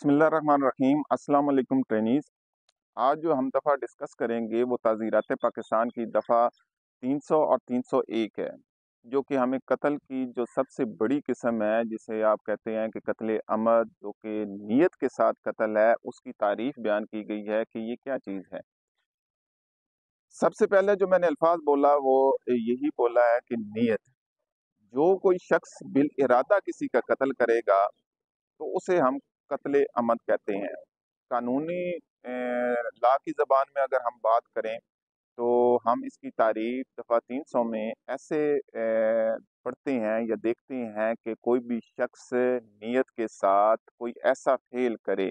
बिस्मिल्लाहिर्रहमानिर्रहीम। अस्सलाम वालेकुम ट्रेनीज। आज जो हम दफ़ा डिस्कस करेंगे वो ताज़ीरात पाकिस्तान की दफ़ा 300 और 301 है, जो कि हमें कत्ल की जो सबसे बड़ी किस्म है, जिसे आप कहते हैं कि कत्ल अमद, जो कि नीयत के साथ कत्ल है, उसकी तारीफ बयान की गई है कि ये क्या चीज़ है। सबसे पहले जो मैंने अल्फाज बोला वो यही बोला है कि नीयत। जो कोई शख्स बिल इरादा किसी का कत्ल करेगा तो उसे हम कत्ल अमद कहते हैं। कानूनी लॉ की ज़बान में अगर हम बात करें तो हम इसकी तारीफ दफ़ा 300 में ऐसे पढ़ते हैं या देखते हैं कि कोई भी शख्स नीयत के साथ कोई ऐसा फेल करे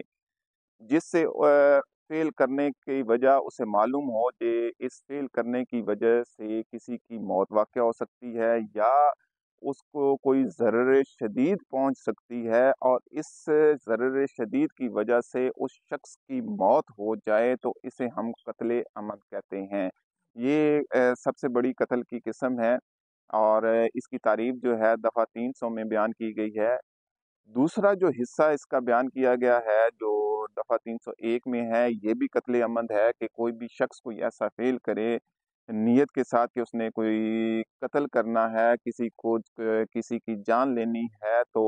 जिससे फेल करने की वजह उसे मालूम हो कि इस फेल करने की वजह से किसी की मौत वाक़या हो सकती है या उसको कोई ज़रर शदीद पहुंच सकती है, और इस ज़रर शदीद की वजह से उस शख्स की मौत हो जाए तो इसे हम कत्ल अमद कहते हैं। ये सबसे बड़ी कत्ल की किस्म है और इसकी तारीफ जो है दफ़ा 300 में बयान की गई है। दूसरा जो हिस्सा इसका बयान किया गया है जो दफ़ा 301 में है, ये भी कत्ल अमद है कि कोई भी शख्स कोई ऐसा फेल करे नीयत के साथ कि उसने कोई कत्ल करना है, किसी को किसी की जान लेनी है, तो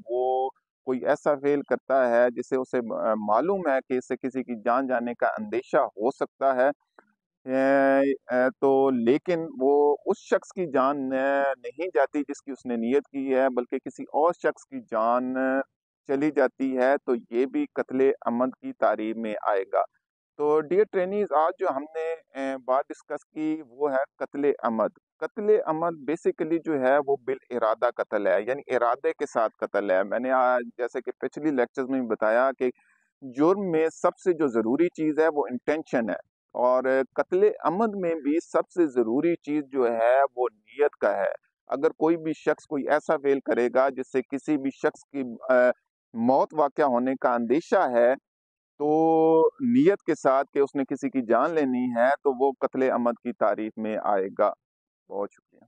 वो कोई ऐसा फेल करता है जिससे उसे मालूम है कि इससे किसी की जान जाने का अंदेशा हो सकता है। तो लेकिन वो उस शख्स की जान नहीं जाती जिसकी उसने नीयत की है, बल्कि किसी और शख्स की जान चली जाती है, तो ये भी कत्ल अमद की तारीफ में आएगा। तो डियर ट्रेनीज, आज जो हमने बात डिस्कस की वो है कत्ल अमद। कत्ल अमद बेसिकली जो है वो बिल इरादा कत्ल है, यानी इरादे के साथ कत्ल है। मैंने आज जैसे कि पिछली लेक्चर्स में भी बताया कि जुर्म में सबसे जो ज़रूरी चीज़ है वो इंटेंशन है, और कत्ल अमद में भी सबसे ज़रूरी चीज़ जो है वो नीयत का है। अगर कोई भी शख्स कोई ऐसा फेल करेगा जिससे किसी भी शख्स की मौत वाक़या होने का अंदेशा है, तो नीयत के साथ कि उसने किसी की जान लेनी है, तो वो कत्ल अमद की तारीफ में आएगा। बहुत शुक्रिया।